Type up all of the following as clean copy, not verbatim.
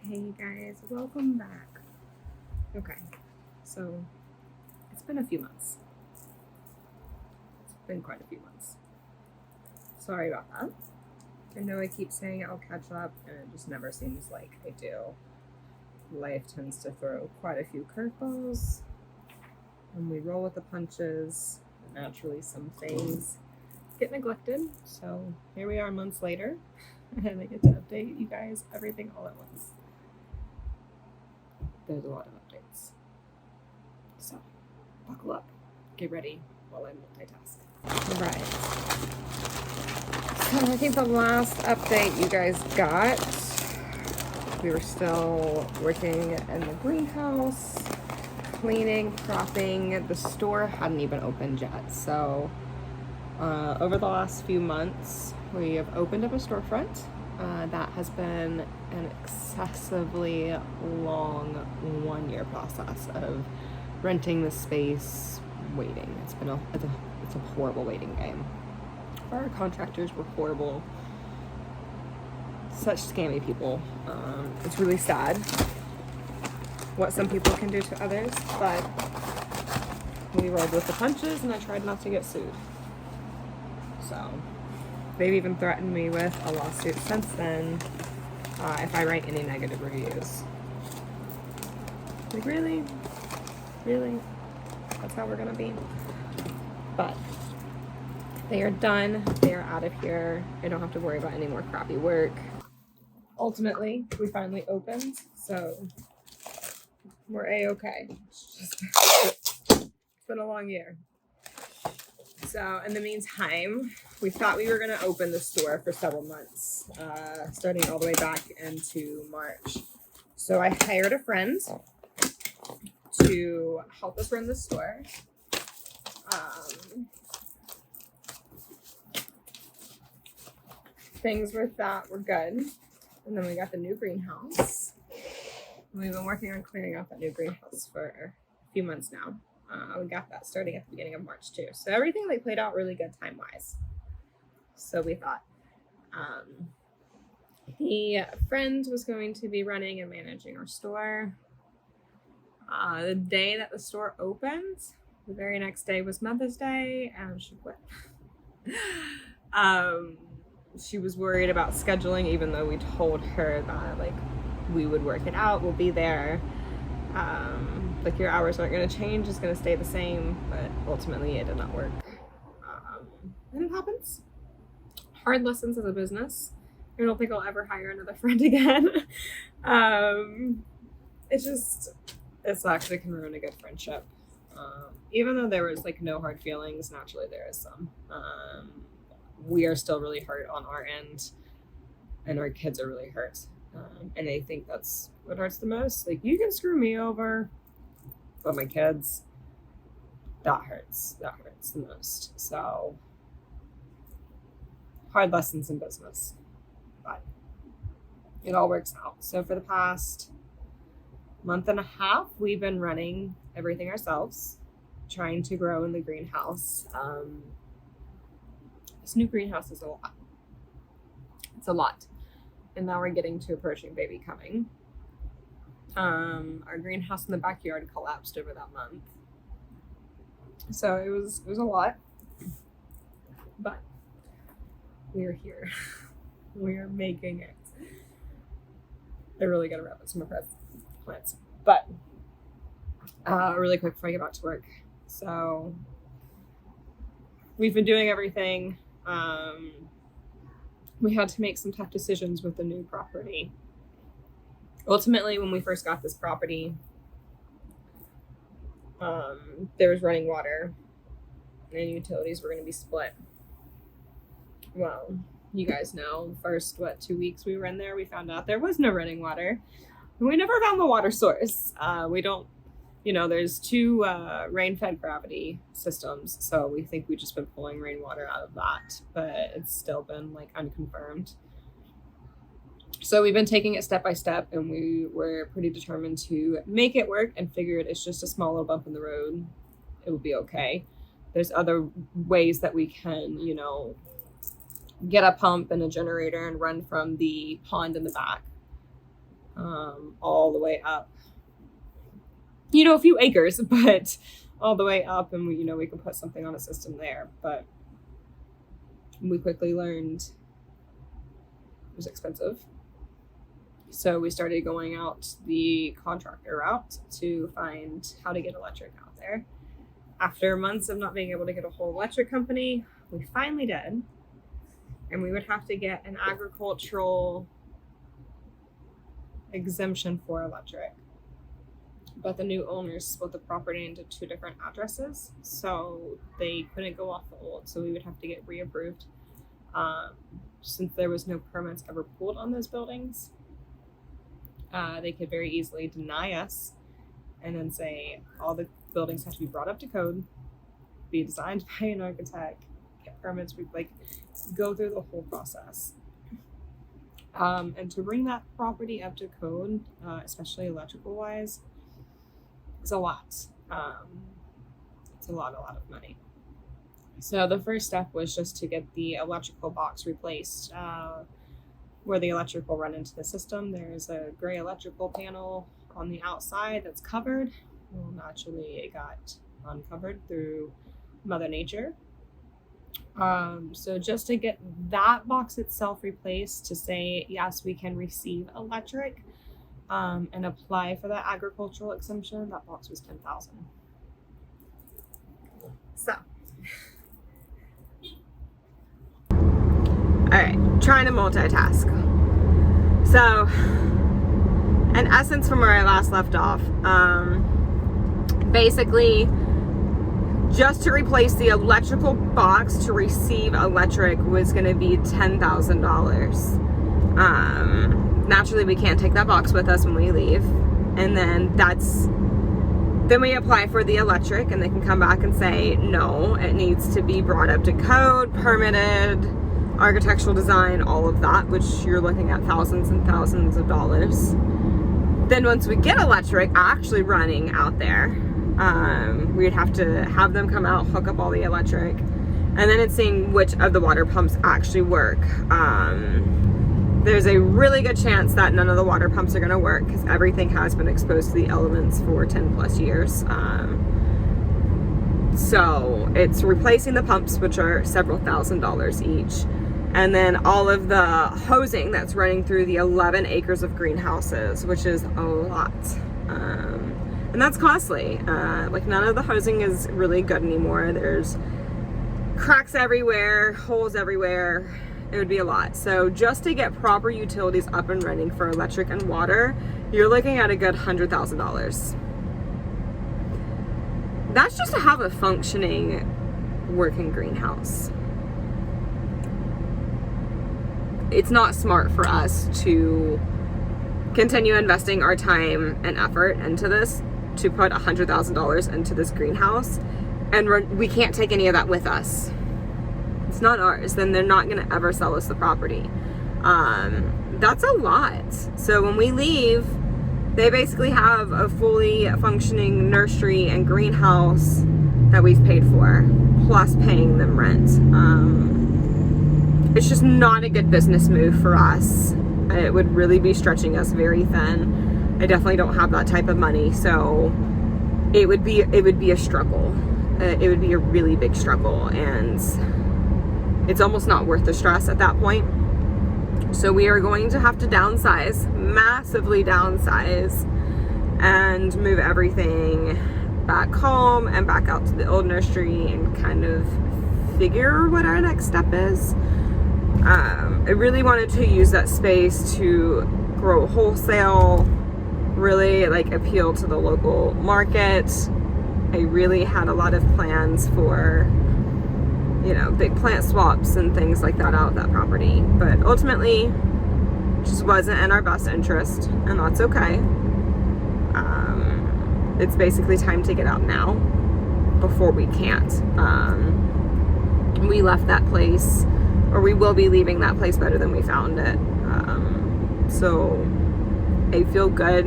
Hey guys, welcome back. Okay, so it's been a few months. It's been quite a few months. Sorry about that. I know I keep saying I'll catch up, and it just never seems like I do. Life tends to throw quite a few curveballs, and we roll with the punches. Naturally, some things get neglected. So here we are months later, and I get to update you guys everything all at once. There's a lot of updates. So buckle up, get ready while I multitask. Right. So I think the last update you guys got, we were still working in the greenhouse, cleaning, propping. The store hadn't even opened yet. So over the last few months, we have opened up a storefront. That has been an excessively long 1-year process of renting the space, waiting. It's a horrible waiting game. Our contractors were horrible. Such scammy people. It's really sad what some people can do to others, but we rolled with the punches and I tried not to get sued. So they've even threatened me with a lawsuit since then if I write any negative reviews. Like, really? Really? That's how we're gonna be? But they are done. They are out of here. I don't have to worry about any more crappy work. Ultimately, we finally opened, so we're A-okay. It's been a long year. So in the meantime, we thought we were going to open the store for several months, starting all the way back into March. So I hired a friend to help us run the store. Things with that were good. And then we got the new greenhouse. We've been working on clearing out that new greenhouse for a few months now. We got that starting at the beginning of March too. So everything played out really good time-wise. So we thought the friend was going to be running and managing our store. The day that the store opened, the very next day was Mother's Day, and she quit. She was worried about scheduling, even though we told her that we would work it out, we'll be there. Your hours aren't going to change, it's going to stay the same, but ultimately it did not work. And it happens. Hard lessons as a business. I don't think I'll ever hire another friend again. It sucks. It can ruin a good friendship. Even though there was no hard feelings, naturally there is some. We are still really hurt on our end, and our kids are really hurt. And I think that's what hurts the most. You can screw me over, but my kids, that hurts. That hurts the most. So, hard lessons in business, but it all works out. So for the past month and a half, we've been running everything ourselves, trying to grow in the greenhouse. This new greenhouse is a lot. It's a lot. And now we're getting to approaching baby coming. Our greenhouse in the backyard collapsed over that month. So it was a lot. But we are here. We are making it. I really gotta wrap up some of our plants. But really quick before I get back to work. So we've been doing everything. We had to make some tough decisions with the new property. Ultimately, when we first got this property, there was running water and utilities were going to be split. Well, you guys know, first 2 weeks we were in there, we found out there was no running water. And we never found the water source. We don't, there's 2 rain-fed gravity systems, so we think we've just been pulling rainwater out of that, but it's still been unconfirmed. So we've been taking it step by step, and we were pretty determined to make it work and figured it's just a small little bump in the road. It will be okay. There's other ways that we can, get a pump and a generator and run from the pond in the back all the way up, a few acres, but all the way up, and we could put something on a system there. But we quickly learned it was expensive. So we started going out the contractor route to find how to get electric out there. After months of not being able to get a whole electric company, we finally did. And we would have to get an agricultural exemption for electric. But the new owners split the property into 2 different addresses, so they couldn't go off the old. So we would have to get reapproved. Since there was no permits ever pulled on those buildings, they could very easily deny us and then say all the buildings have to be brought up to code, be designed by an architect, get permits, go through the whole process. And to bring that property up to code, especially electrical wise, is a lot. It's a lot of money. So the first step was just to get the electrical box replaced. Where the electric will run into the system, there's a gray electrical panel on the outside that's covered. Well, naturally, it got uncovered through Mother Nature. So just to get that box itself replaced to say, yes, we can receive electric and apply for that agricultural exemption, that box was $10,000. So, all right, trying to multitask. So, in essence, from where I last left off, basically, just to replace the electrical box to receive electric was going to be $10,000. Naturally, we can't take that box with us when we leave, and then we apply for the electric, and they can come back and say, no, it needs to be brought up to code, permitted, architectural design, all of that, which you're looking at thousands and thousands of dollars. Then once we get electric actually running out there, we'd have to have them come out, hook up all the electric, and then it's seeing which of the water pumps actually work. There's a really good chance that none of the water pumps are going to work because everything has been exposed to the elements for 10 plus years. So it's replacing the pumps, which are several $1,000s each. And then all of the hosing that's running through the 11 acres of greenhouses, which is a lot. And that's costly. None of the hosing is really good anymore. There's cracks everywhere, holes everywhere. It would be a lot. So just to get proper utilities up and running for electric and water, you're looking at a good $100,000. That's just to have a functioning working greenhouse. It's not smart for us to continue investing our time and effort into this, to put $100,000 into this greenhouse, and we can't take any of that with us. It's not ours. Then they're not going to ever sell us the property. That's a lot. So when we leave, they basically have a fully functioning nursery and greenhouse that we've paid for, plus paying them rent. It's just not a good business move for us. It would really be stretching us very thin. I definitely don't have that type of money, so it would be a struggle. It would be a really big struggle, and it's almost not worth the stress at that point. So we are going to have to downsize, massively downsize, and move everything back home and back out to the old nursery and kind of figure what our next step is. I really wanted to use that space to grow wholesale, really appeal to the local market. I really had a lot of plans for, big plant swaps and things like that out of that property. But ultimately, it just wasn't in our best interest, and that's okay. It's basically time to get out now before we can't. We left that place, or we will be leaving that place better than we found it. So I feel good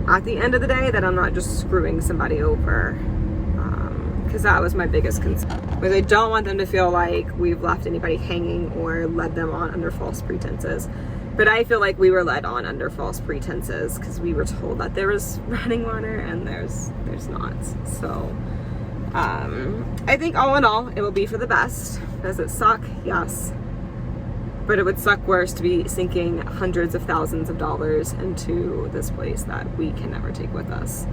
at the end of the day that I'm not just screwing somebody over, because that was my biggest concern. Because I don't want them to feel like we've left anybody hanging or led them on under false pretenses. But I feel like we were led on under false pretenses because we were told that there was running water and there's not. So I think all in all, it will be for the best. Does it suck? Yes. But it would suck worse to be sinking hundreds of thousands of dollars into this place that we can never take with us.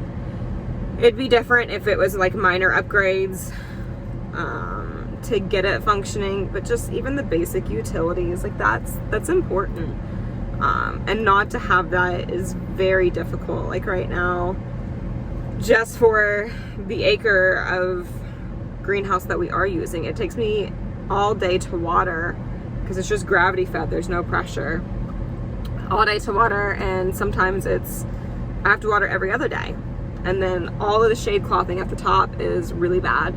It'd be different if it was like minor upgrades to get it functioning, but just even the basic utilities, like that's important. And not to have that is very difficult. Like right now, just for the acre of greenhouse that we are using, it takes me all day to water because it's just gravity fed. There's no pressure. All day to water, and sometimes I have to water every other day. And then all of the shade clothing at the top is really bad.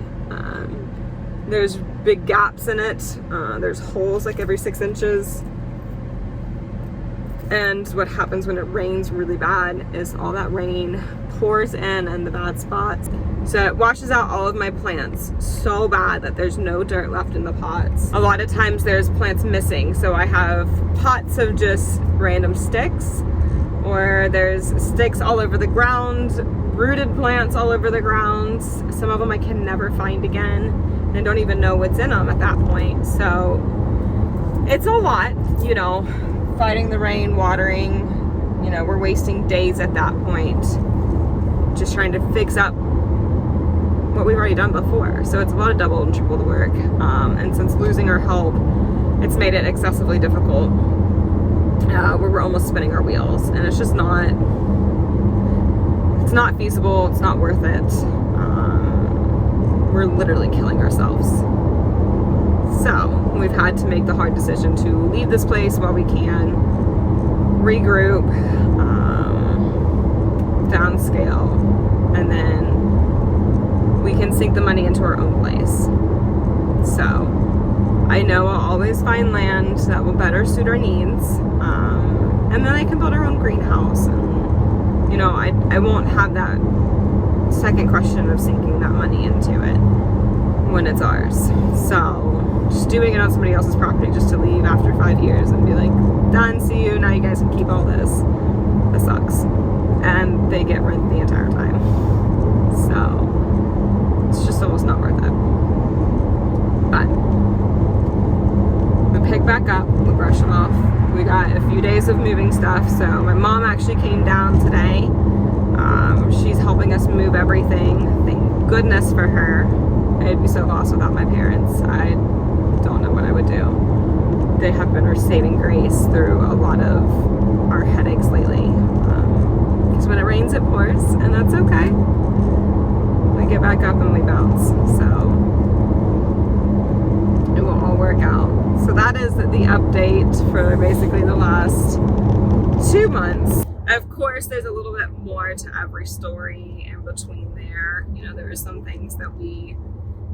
There's big gaps in it. There's holes like every 6 inches. And what happens when it rains really bad is all that rain pours in the bad spots. So it washes out all of my plants so bad that there's no dirt left in the pots. A lot of times there's plants missing. So I have pots of just random sticks, or there's sticks all over the ground, rooted plants all over the ground. Some of them I can never find again and don't even know what's in them at that point. So it's a lot, you know, fighting the rain, watering, you know, we're wasting days at that point just trying to fix up what we've already done before. So it's a lot of double and triple the work. And since losing our help, it's made it excessively difficult. Where we're almost spinning our wheels, and it's just not, it's not feasible, it's not worth it. We're literally killing ourselves. So we've had to make the hard decision to leave this place while we can, regroup, downscale, and then we can sink the money into our own place. So I know I'll always find land that will better suit our needs, and then I can build our own greenhouse, and you know, I won't have that second question of sinking that money into it when it's ours. So just doing it on somebody else's property just to leave after 5 years and be like, done, see you, now you guys can keep all this, that sucks. And they get rent the entire time. So it's just almost not worth it. But we pick back up, we brush it off. We got a few days of moving stuff, so my mom actually came down today. She's helping us move everything. Thank goodness for her. I'd be so lost without my parents. I don't know what I would do. They have been our saving grace through a lot of our headaches lately. Because when it rains, it pours, and that's okay. We get back up and we bounce. So it will all work out. So that is the update for basically the last 2 months. Of course, there's a little bit more to every story in between there. You know, there were some things that we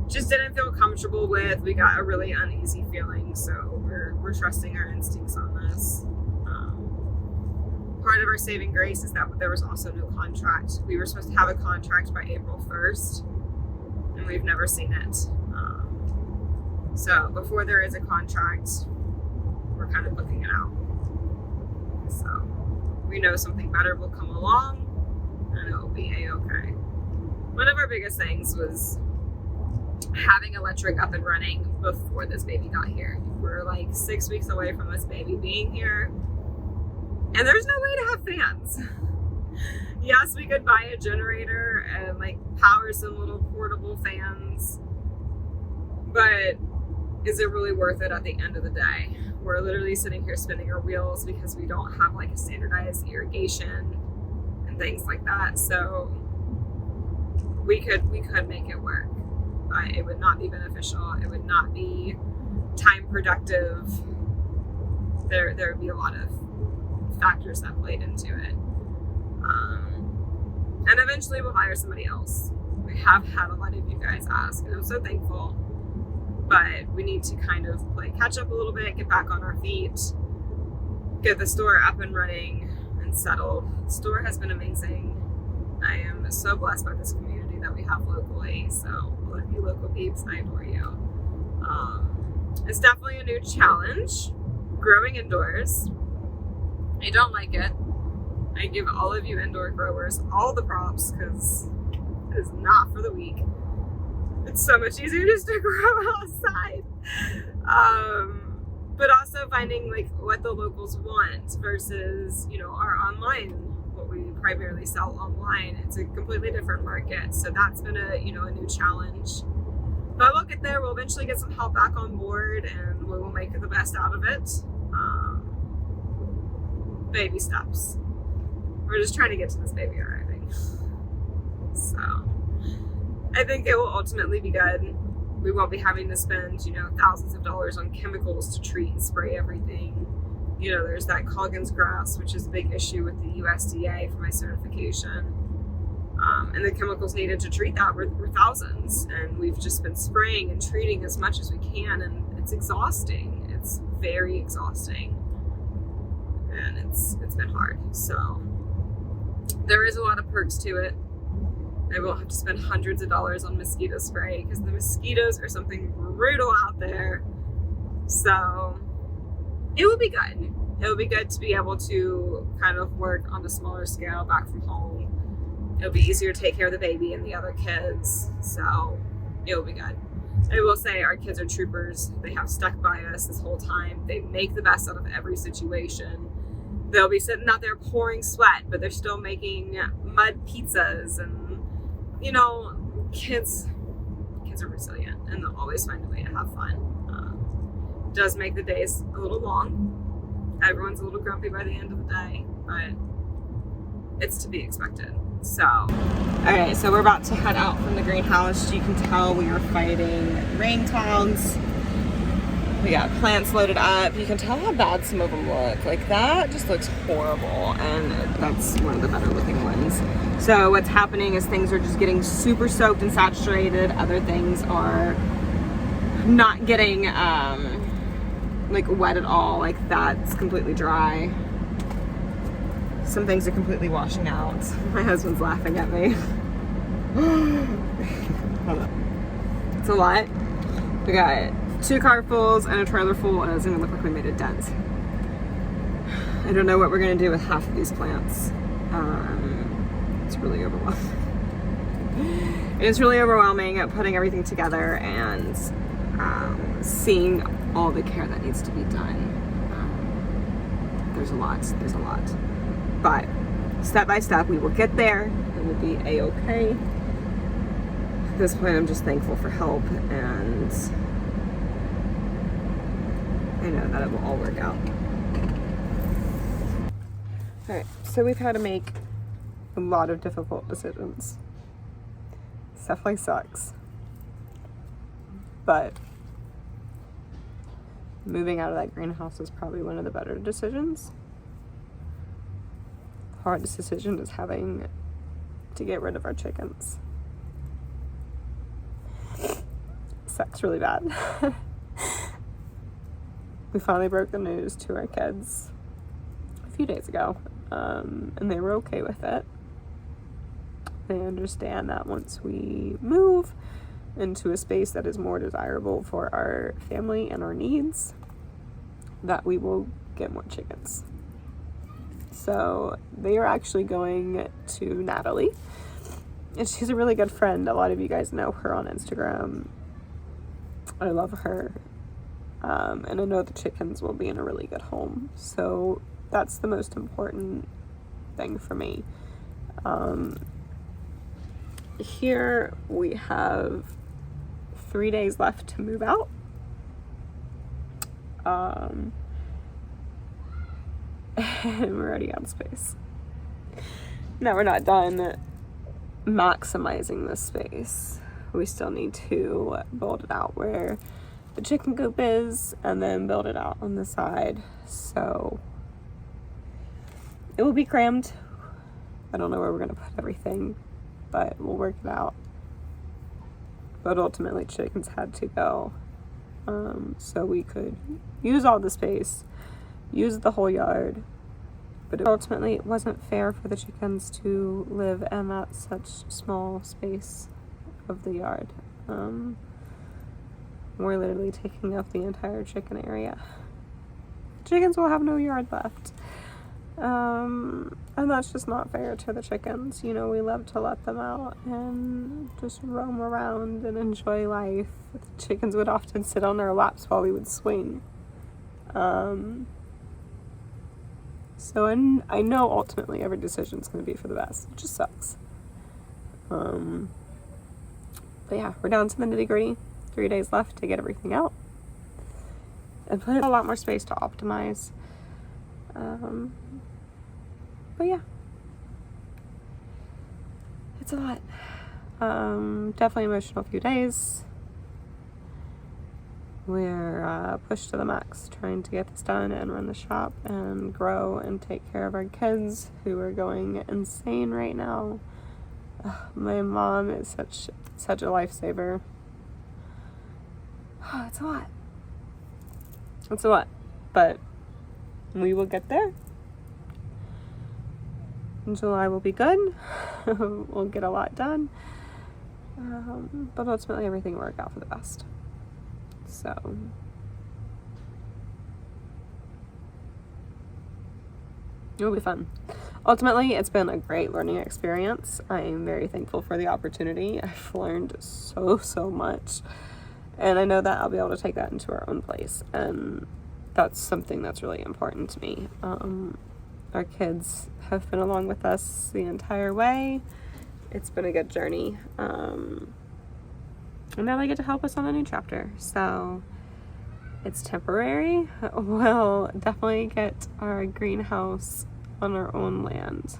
just didn't feel comfortable with. We got a really uneasy feeling, so we're trusting our instincts on this. Part of our saving grace is that there was also no contract. We were supposed to have a contract by April 1st, and we've never seen it. So before there is a contract, we're kind of looking it out. So we know something better will come along, and it will be a-okay. One of our biggest things was having electric up and running before this baby got here. We're like 6 weeks away from this baby being here, and there's no way to have fans. Yes, we could buy a generator and like power some little portable fans, but is it really worth it at the end of the day? We're literally sitting here spinning our wheels because we don't have like a standardized irrigation and things like that. So we could make it work, but it would not be beneficial. It would not be time productive. There would be a lot of factors that played into it. And eventually we'll hire somebody else. We have had a lot of you guys ask, and I'm so thankful. But we need to kind of play catch up a little bit, get back on our feet, get the store up and running and settled. The store has been amazing. I am so blessed by this community that we have locally. So I love you local peeps, I adore you. It's definitely a new challenge, growing indoors. I don't like it. I give all of you indoor growers all the props because it is not for the weak. It's so much easier just to grow outside. But also finding like what the locals want versus, you know, our online, what we primarily sell online. It's a completely different market. So that's been a new challenge. But we'll get there. We'll eventually get some help back on board and we will make the best out of it. Baby steps. We're just trying to get to this baby arriving. So I think it will ultimately be good. We won't be having to spend, thousands of dollars on chemicals to treat and spray everything. There's that Coggins grass, which is a big issue with the USDA for my certification. And the chemicals needed to treat that were thousands. And we've just been spraying and treating as much as we can. And it's exhausting. It's very exhausting. And it's been hard. So there is a lot of perks to it. I won't have to spend hundreds of dollars on mosquito spray because the mosquitoes are something brutal out there. So it will be good. It will be good to be able to kind of work on a smaller scale back from home. It'll be easier to take care of the baby and the other kids. So it will be good. I will say our kids are troopers. They have stuck by us this whole time. They make the best out of every situation. They'll be sitting out there pouring sweat, but they're still making mud pizzas and kids are resilient and they'll always find a way to have fun. It does make the days a little long. Everyone's a little grumpy by the end of the day, but it's to be expected. So, all right, so we're about to head out from the greenhouse. You can tell we are fighting rain clouds. We got plants loaded up. You can tell how bad some of them look. Like that just looks horrible, and that's one of the better looking ones. So what's happening is things are just getting super soaked and saturated. Other things are not getting like wet at all. Like that's completely dry. Some things are completely washing out. My husband's laughing at me. Hold on. It's a lot. We got 2 carfuls and a trailer full, and it doesn't even look like we made a dent. I don't know what we're gonna do with half of these plants. It's really overwhelming. It's really overwhelming at putting everything together and seeing all the care that needs to be done. There's a lot. But step by step, we will get there. It will be a-okay. At this point, I'm just thankful for help, and I know that it will all work out. All right, so we've had to make a lot of difficult decisions. This definitely sucks. But moving out of that greenhouse is probably one of the better decisions. The hardest decision is having to get rid of our chickens. Sucks really bad. We finally broke the news to our kids a few days ago, and they were okay with it. They understand that once we move into a space that is more desirable for our family and our needs, that we will get more chickens. So they are actually going to Natalie, and she's a really good friend. A lot of you guys know her on Instagram. I love her. And I know the chickens will be in a really good home. So that's the most important thing for me. Here we have 3 days left to move out. And we're already out of space. Now we're not done maximizing this space. We still need to build it out where the chicken coop is, and then build it out on the side. So it will be crammed. I don't know where we're gonna put everything, but we'll work it out. But ultimately chickens had to go, so we could use all the space, use the whole yard. But ultimately it wasn't fair for the chickens to live in that such small space of the yard. We're literally taking up the entire chicken area. Chickens will have no yard left. And that's just not fair to the chickens. You know, we love to let them out and just roam around and enjoy life. The chickens would often sit on their laps while we would swing. So I know ultimately every decision is going to be for the best. It just sucks. But yeah, we're down to the nitty gritty. 3 days left to get everything out. And put a lot more space to optimize. But yeah. It's a lot. Definitely emotional few days. We're pushed to the max trying to get this done and run the shop and grow and take care of our kids who are going insane right now. My mom is such a lifesaver. It's a lot. It's a lot. But we will get there. July will be good. We'll get a lot done. But ultimately everything will work out for the best. So it'll be fun. Ultimately, it's been a great learning experience. I'm very thankful for the opportunity. I've learned so much. And I know that I'll be able to take that into our own place. And that's something that's really important to me. Our kids have been along with us the entire way. It's been a good journey. And now they get to help us on a new chapter. So it's temporary. We'll definitely get our greenhouse on our own land.